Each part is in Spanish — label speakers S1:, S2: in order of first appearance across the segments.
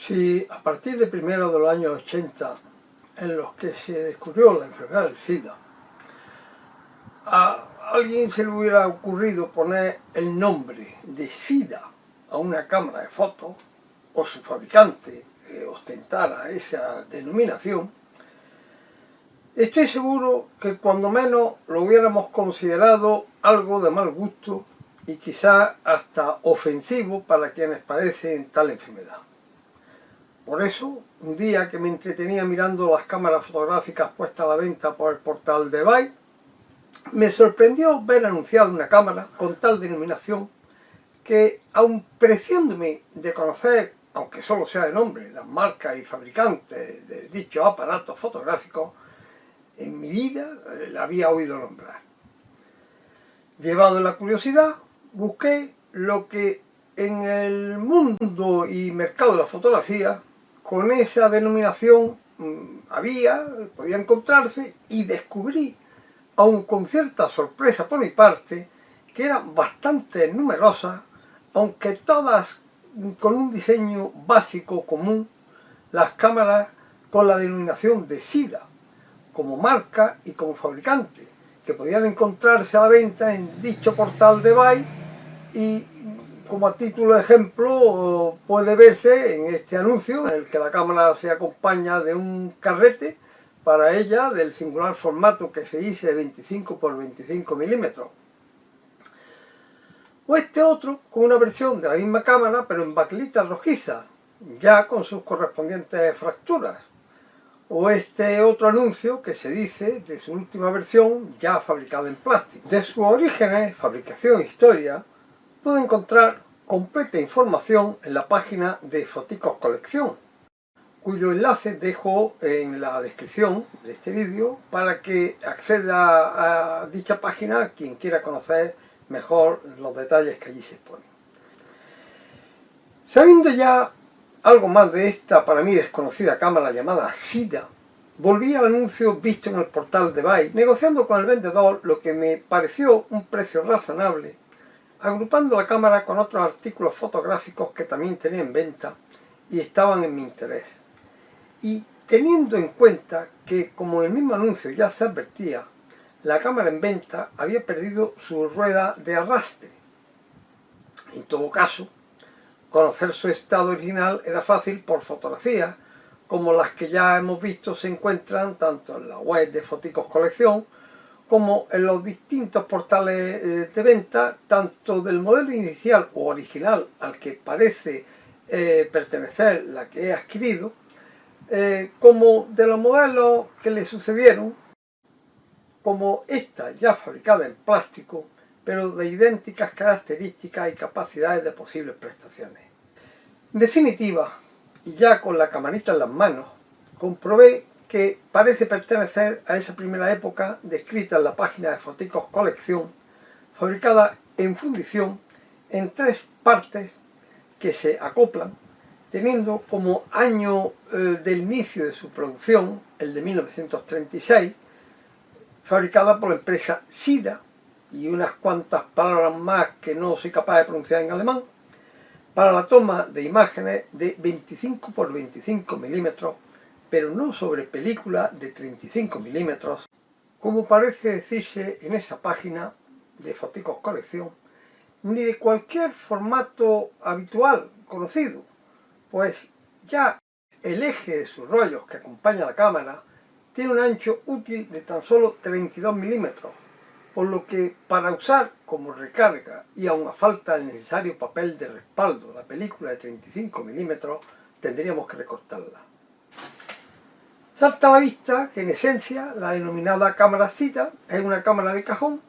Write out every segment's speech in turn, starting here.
S1: Si a partir de primero de los años 80, en los que se descubrió la enfermedad del SIDA, a alguien se le hubiera ocurrido poner el nombre de SIDA a una cámara de fotos, o su fabricante ostentara esa denominación, estoy seguro que cuando menos lo hubiéramos considerado algo de mal gusto y quizá hasta ofensivo para quienes padecen tal enfermedad. Por eso, un día que me entretenía mirando las cámaras fotográficas puestas a la venta por el portal de eBay, me sorprendió ver anunciada una cámara con tal denominación que, aun pareciéndome de conocer, aunque solo sea de nombre, las marcas y fabricantes de dichos aparatos fotográficos, en mi vida la había oído nombrar. Llevado de la curiosidad, busqué lo que en el mundo y mercado de la fotografía con esa denominación podía encontrarse, y descubrí, aun con cierta sorpresa por mi parte, que eran bastante numerosas, aunque todas con un diseño básico común, las cámaras con la denominación de SIDA, como marca y como fabricante, que podían encontrarse a la venta en dicho portal de eBay, y como a título de ejemplo puede verse en este anuncio en el que la cámara se acompaña de un carrete para ella del singular formato que se dice de 25 por 25 milímetros. O este otro con una versión de la misma cámara pero en baquelita rojiza, ya con sus correspondientes fracturas. O este otro anuncio que se dice de su última versión ya fabricada en plástico. De sus orígenes, fabricación e historia puede encontrar completa información en la página de Foticos Colección, cuyo enlace dejo en la descripción de este vídeo para que acceda a dicha página quien quiera conocer mejor los detalles que allí se exponen. Sabiendo ya algo más de esta para mí desconocida cámara llamada SIDA, volví al anuncio visto en el portal de eBay, negociando con el vendedor lo que me pareció un precio razonable, agrupando la cámara con otros artículos fotográficos que también tenía en venta y estaban en mi interés. Y teniendo en cuenta que, como en el mismo anuncio ya se advertía, la cámara en venta había perdido su rueda de arrastre. En todo caso, conocer su estado original era fácil por fotografías, como las que ya hemos visto se encuentran tanto en la web de Foticos Colección como en los distintos portales de venta, tanto del modelo inicial o original al que parece pertenecer la que he adquirido, como de los modelos que le sucedieron, como esta ya fabricada en plástico, pero de idénticas características y capacidades de posibles prestaciones. En definitiva, y ya con la camarita en las manos, comprobé que parece pertenecer a esa primera época descrita en la página de Foticos Colección, fabricada en fundición en 3 partes que se acoplan, teniendo como año del inicio de su producción, el de 1936, fabricada por la empresa SIDA, y unas cuantas palabras más que no soy capaz de pronunciar en alemán, para la toma de imágenes de 25 por 25 milímetros, pero no sobre película de 35 milímetros, como parece decirse en esa página de Foticos Colección, ni de cualquier formato habitual conocido, pues ya el eje de sus rollos que acompaña a la cámara tiene un ancho útil de tan solo 32 milímetros, por lo que para usar como recarga y aun a falta del necesario papel de respaldo la película de 35 milímetros tendríamos que recortarla. Salta a la vista que en esencia la denominada cámara SIDA es una cámara de cajón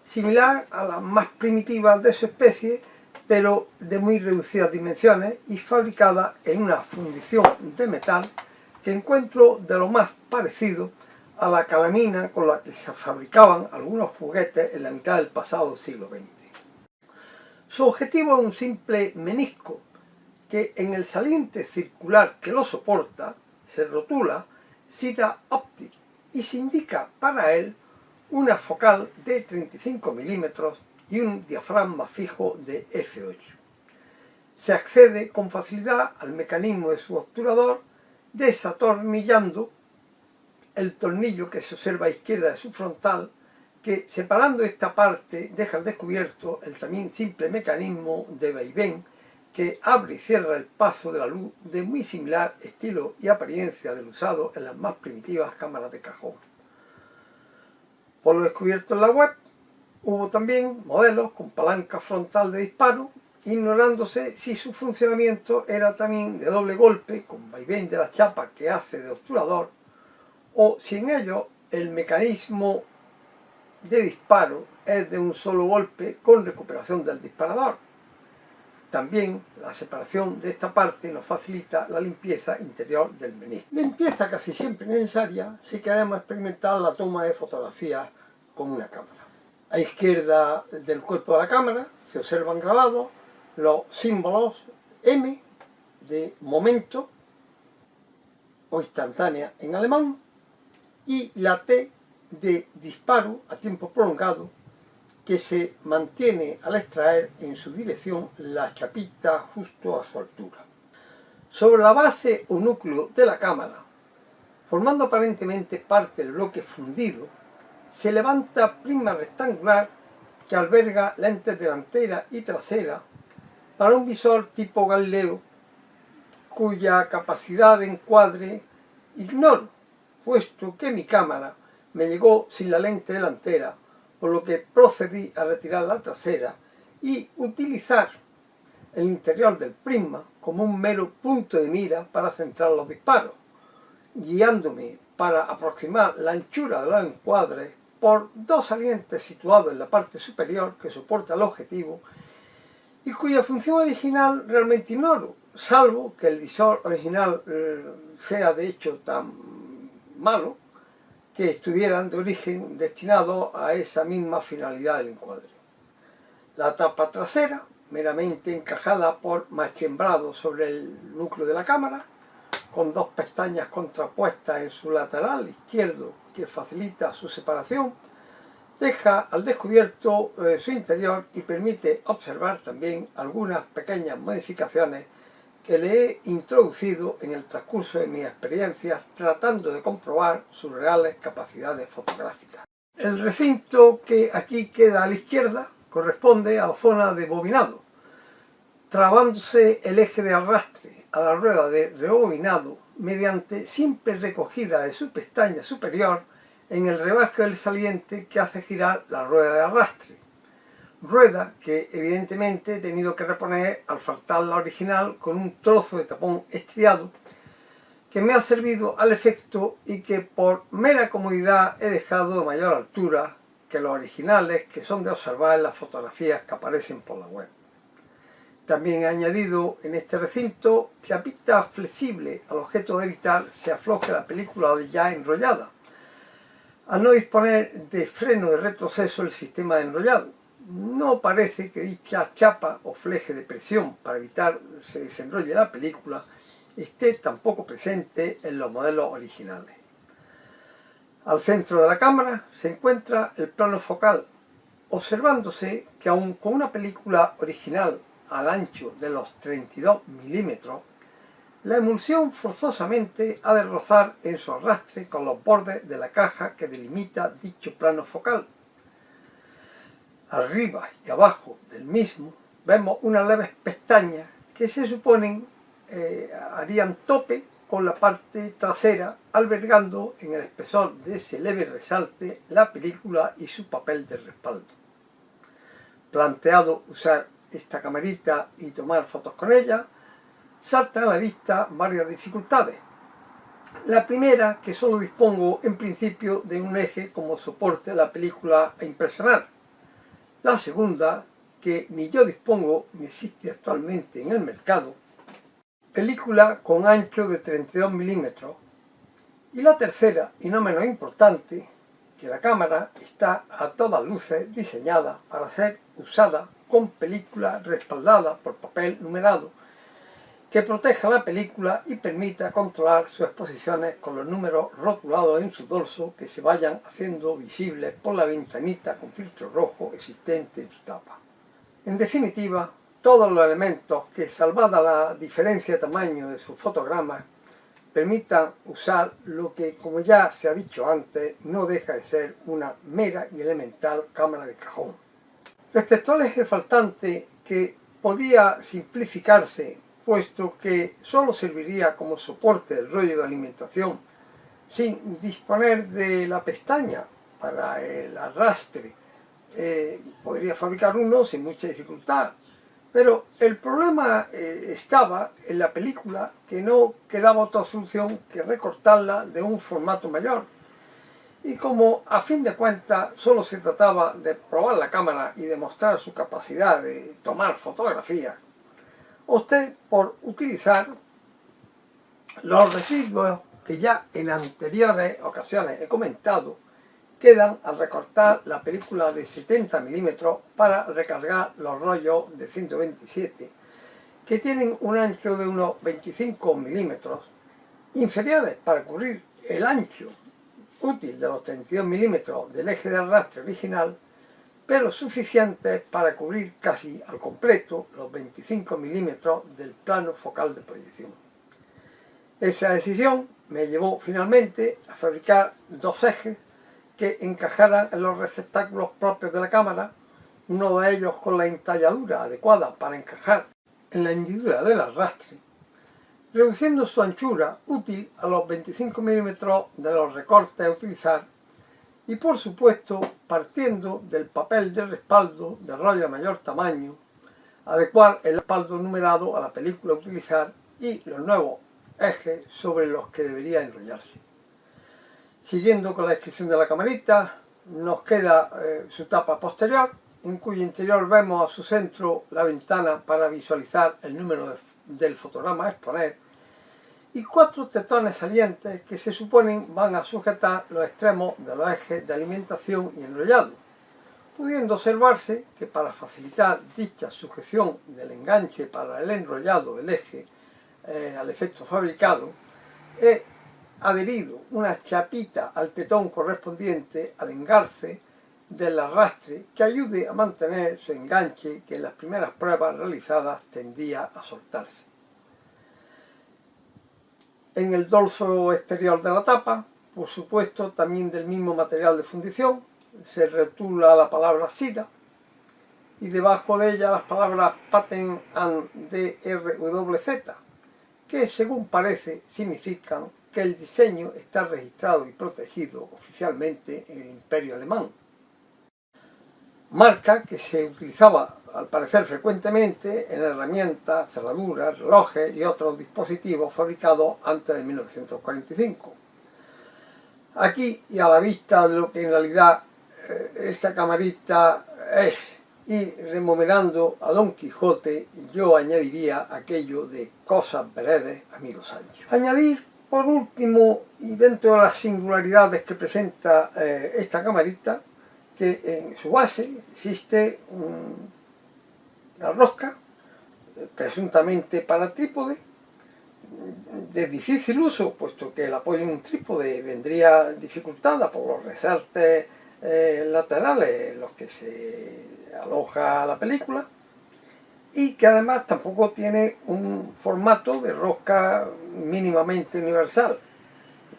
S1: similar a las más primitivas de su especie, pero de muy reducidas dimensiones y fabricada en una fundición de metal que encuentro de lo más parecido a la calamina con la que se fabricaban algunos juguetes en la mitad del pasado siglo XX. Su objetivo es un simple menisco que en el saliente circular que lo soporta se rotula SIDA Optic y se indica para él una focal de 35 milímetros y un diafragma fijo de f8. se accede con facilidad al mecanismo de su obturador desatornillando el tornillo que se observa a izquierda de su frontal, que separando esta parte deja al descubierto el también simple mecanismo de vaivén que abre y cierra el paso de la luz de muy similar estilo y apariencia del usado en las más primitivas cámaras de cajón. Por lo descubierto en la web, hubo también modelos con palanca frontal de disparo, ignorándose si su funcionamiento era también de doble golpe, con vaivén de la chapa que hace de obturador, o si en ello el mecanismo de disparo es de un solo golpe con recuperación del disparador. También la separación de esta parte nos facilita la limpieza interior del menisco. Limpieza casi siempre necesaria si queremos experimentar la toma de fotografías con una cámara. A izquierda del cuerpo de la cámara se observan grabados los símbolos M de momento o instantánea en alemán y la T de disparo a tiempo prolongado, que se mantiene al extraer en su dirección la chapita justo a su altura. Sobre la base o núcleo de la cámara, formando aparentemente parte del bloque fundido, se levanta prisma rectangular que alberga lentes delantera y trasera para un visor tipo Galileo, cuya capacidad de encuadre ignoro, puesto que mi cámara me llegó sin la lente delantera, por lo que procedí a retirar la trasera y utilizar el interior del prisma como un mero punto de mira para centrar los disparos, guiándome para aproximar la anchura de los encuadres por dos salientes situados en la parte superior que soporta el objetivo y cuya función original realmente ignoro, salvo que el visor original sea de hecho tan malo que estuvieran de origen destinados a esa misma finalidad del encuadre. La tapa trasera, meramente encajada por machembrado sobre el núcleo de la cámara, con dos pestañas contrapuestas en su lateral izquierdo que facilita su separación, deja al descubierto su interior y permite observar también algunas pequeñas modificaciones que le he introducido en el transcurso de mis experiencias tratando de comprobar sus reales capacidades fotográficas. El recinto que aquí queda a la izquierda corresponde a la zona de bobinado, trabándose el eje de arrastre a la rueda de rebobinado mediante simple recogida de su pestaña superior en el rebaje del saliente que hace girar la rueda de arrastre. Rueda que evidentemente he tenido que reponer al faltar la original con un trozo de tapón estriado que me ha servido al efecto y que por mera comodidad he dejado de mayor altura que los originales que son de observar en las fotografías que aparecen por la web. También he añadido en este recinto chapita flexible al objeto de evitar se afloje la película ya enrollada. Al no disponer de freno de retroceso el sistema de enrollado, no parece que dicha chapa o fleje de presión para evitar se desenrolle la película esté tampoco presente en los modelos originales. Al centro de la cámara se encuentra el plano focal, observándose que aun con una película original al ancho de los 32 milímetros, la emulsión forzosamente ha de rozar en su arrastre con los bordes de la caja que delimita dicho plano focal. Arriba y abajo del mismo vemos unas leves pestañas que se suponen harían tope con la parte trasera, albergando en el espesor de ese leve resalte la película y su papel de respaldo. Planteado usar esta camarita y tomar fotos con ella, saltan a la vista varias dificultades. La primera, que solo dispongo en principio de un eje como soporte de la película a impresionar. La segunda, que ni yo dispongo ni existe actualmente en el mercado, película con ancho de 32 milímetros. Y la tercera, y no menos importante, que la cámara está a todas luces diseñada para ser usada con película respaldada por papel numerado que proteja la película y permita controlar sus exposiciones con los números rotulados en su dorso que se vayan haciendo visibles por la ventanita con filtro rojo existente en su tapa. En definitiva, todos los elementos que, salvada la diferencia de tamaño de sus fotogramas, permitan usar lo que, como ya se ha dicho antes, no deja de ser una mera y elemental cámara de cajón. Respecto al eje faltante, que podía simplificarse, puesto que solo serviría como soporte del rollo de alimentación, sin disponer de la pestaña para el arrastre, podría fabricar uno sin mucha dificultad. Pero el problema estaba en la película, que no quedaba otra solución que recortarla de un formato mayor. Y como a fin de cuentas solo se trataba de probar la cámara y demostrar su capacidad de tomar fotografías, opté por utilizar los residuos que ya en anteriores ocasiones he comentado, quedan al recortar la película de 70 milímetros para recargar los rollos de 127, que tienen un ancho de unos 25 milímetros, inferiores para cubrir el ancho útil de los 32 milímetros del eje de arrastre original, pero suficientes para cubrir casi al completo los 25 milímetros del plano focal de proyección. Esa decisión me llevó finalmente a fabricar dos ejes que encajaran en los receptáculos propios de la cámara, uno de ellos con la entalladura adecuada para encajar en la hendidura del arrastre, reduciendo su anchura útil a los 25 milímetros de los recortes a utilizar, y por supuesto partiendo del papel de respaldo de rollo de mayor tamaño, adecuar el respaldo numerado a la película a utilizar y los nuevos ejes sobre los que debería enrollarse. Siguiendo con la descripción de la camarita, nos queda su tapa posterior, en cuyo interior vemos a su centro la ventana para visualizar el número del fotograma a exponer, y cuatro tetones salientes que se suponen van a sujetar los extremos de los ejes de alimentación y enrollado, pudiendo observarse que para facilitar dicha sujeción del enganche para el enrollado del eje al efecto fabricado, he adherido una chapita al tetón correspondiente al engarce del arrastre que ayude a mantener su enganche, que en las primeras pruebas realizadas tendía a soltarse. En el dorso exterior de la tapa, por supuesto también del mismo material de fundición, se rotula la palabra SIDA y debajo de ella las palabras Patent and DRWZ, que según parece significan que el diseño está registrado y protegido oficialmente en el Imperio Alemán. Marca que se utilizaba al parecer frecuentemente en herramientas, cerraduras, relojes y otros dispositivos fabricados antes de 1945. Aquí, y a la vista de lo que en realidad esta camarita es, y rememorando a Don Quijote, yo añadiría aquello de cosas veredes, amigo Sancho. Añadir, por último, y dentro de las singularidades que presenta esta camarita, que en su base existe una rosca, presuntamente para trípode, de difícil uso, puesto que el apoyo en un trípode vendría dificultada por los resaltes laterales en los que se aloja la película, y que además tampoco tiene un formato de rosca mínimamente universal,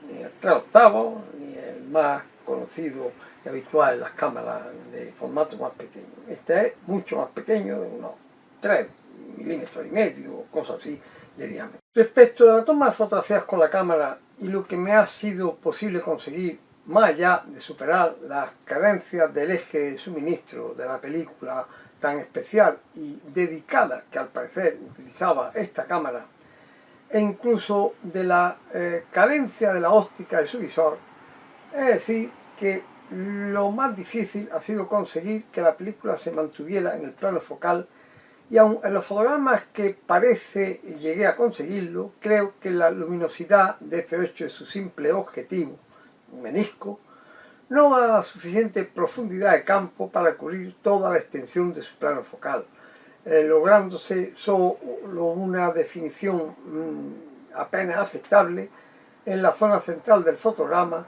S1: ni el 3/8, ni el más conocido y habitual en las cámaras de formato más pequeño. Este es mucho más pequeño, de unos 3 milímetros y medio, cosas así de diámetro. Respecto a la toma de fotografías con la cámara y lo que me ha sido posible conseguir, más allá de superar las carencias del eje de suministro de la película tan especial y dedicada que al parecer utilizaba esta cámara, e incluso de la carencia de la óptica de su visor, es decir, que lo más difícil ha sido conseguir que la película se mantuviera en el plano focal, y aun en los fotogramas que parece llegué a conseguirlo, creo que la luminosidad de F8 de su simple objetivo, un menisco, no da la suficiente profundidad de campo para cubrir toda la extensión de su plano focal, lográndose solo una definición apenas aceptable en la zona central del fotograma,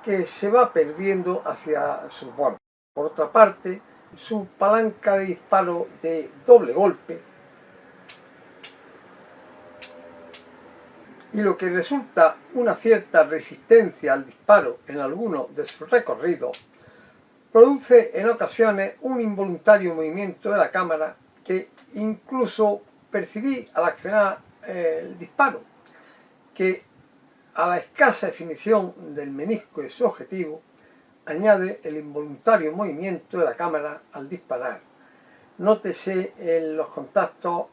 S1: que se va perdiendo hacia sus bordes. Por otra parte, su palanca de disparo de doble golpe y lo que resulta una cierta resistencia al disparo en algunos de sus recorridos, produce en ocasiones un involuntario movimiento de la cámara que incluso percibí al accionar el disparo, que a la escasa definición del menisco de su objetivo añade el involuntario movimiento de la cámara al disparar. Nótese en los contactos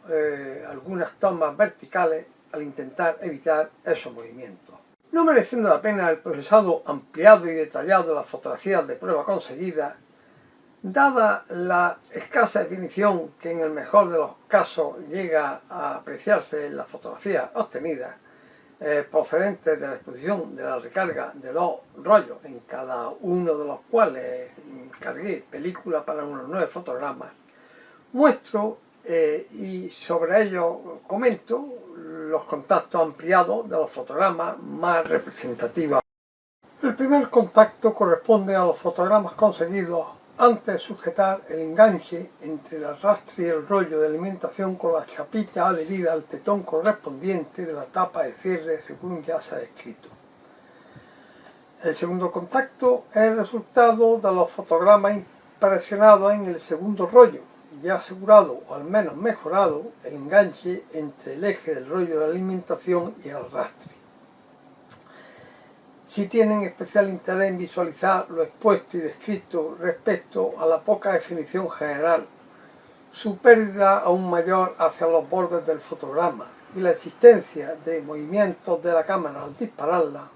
S1: algunas tomas verticales al intentar evitar esos movimientos. No mereciendo la pena el procesado ampliado y detallado de las fotografías de prueba conseguidas, dada la escasa definición que en el mejor de los casos llega a apreciarse en las fotografías obtenidas, procedentes de la exposición de la recarga de 2 rollos, en cada uno de los cuales cargué película para unos 9 fotogramas, muestro y sobre ello comento los contactos ampliados de los fotogramas más representativos. El primer contacto corresponde a los fotogramas conseguidos antes de sujetar el enganche entre el arrastre y el rollo de alimentación con la chapita adherida al tetón correspondiente de la tapa de cierre según ya se ha descrito. El segundo contacto es el resultado de los fotogramas impresionados en el segundo rollo, ya asegurado o al menos mejorado el enganche entre el eje del rollo de alimentación y el arrastre. Si tienen especial interés en visualizar lo expuesto y descrito respecto a la poca definición general, su pérdida aún mayor hacia los bordes del fotograma y la existencia de movimientos de la cámara al dispararla,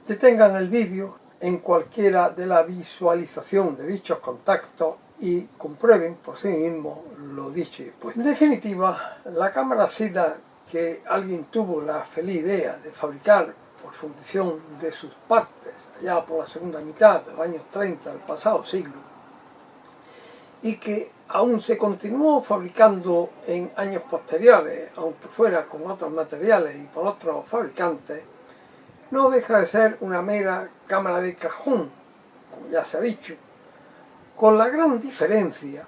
S1: detengan el vídeo en cualquiera de la visualización de dichos contactos y comprueben por sí mismos lo dicho y expuesto. En definitiva, la cámara SIDA que alguien tuvo la feliz idea de fabricar por fundición de sus partes allá por la segunda mitad de los años 30 del pasado siglo y que aún se continuó fabricando en años posteriores, aunque fuera con otros materiales y por otros fabricantes, no deja de ser una mera cámara de cajón, como ya se ha dicho, con la gran diferencia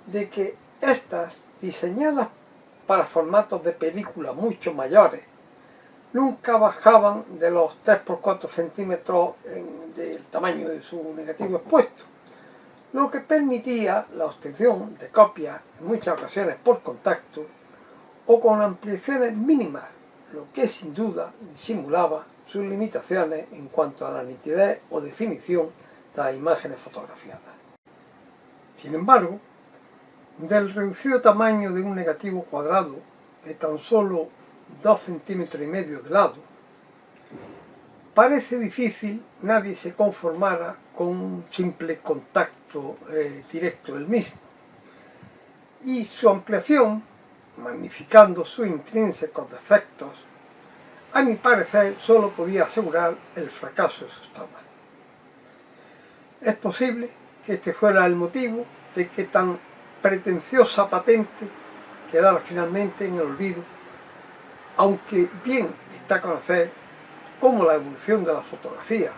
S1: de que estas, diseñadas para formatos de película mucho mayores, nunca bajaban de los 3×4 centímetros del tamaño de su negativo expuesto, lo que permitía la obtención de copias en muchas ocasiones por contacto o con ampliaciones mínimas, lo que sin duda disimulaba sus limitaciones en cuanto a la nitidez o definición de las imágenes fotografiadas. Sin embargo, del reducido tamaño de un negativo cuadrado de tan solo 2,5 centímetros de lado, parece difícil nadie se conformara con un simple contacto directo del mismo, y su ampliación, magnificando sus intrínsecos defectos, a mi parecer solo podía asegurar el fracaso de sus tomas. Es posible que este fuera el motivo de que tan pretenciosa patente quedara finalmente en el olvido, aunque bien está a conocer cómo la evolución de la fotografía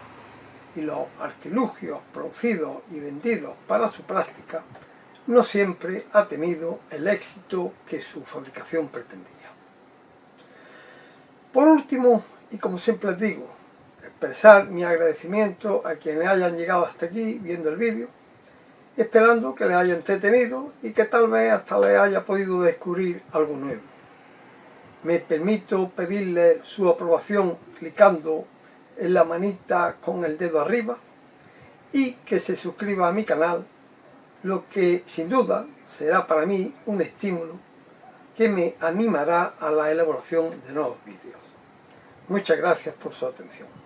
S1: y los artilugios producidos y vendidos para su práctica no siempre ha tenido el éxito que su fabricación pretendía. Por último, y como siempre les digo, expresar mi agradecimiento a quienes hayan llegado hasta aquí viendo el vídeo, esperando que les haya entretenido y que tal vez hasta les haya podido descubrir algo nuevo. Me permito pedirle su aprobación clicando en la manita con el dedo arriba y que se suscriba a mi canal, lo que sin duda será para mí un estímulo que me animará a la elaboración de nuevos vídeos. Muchas gracias por su atención.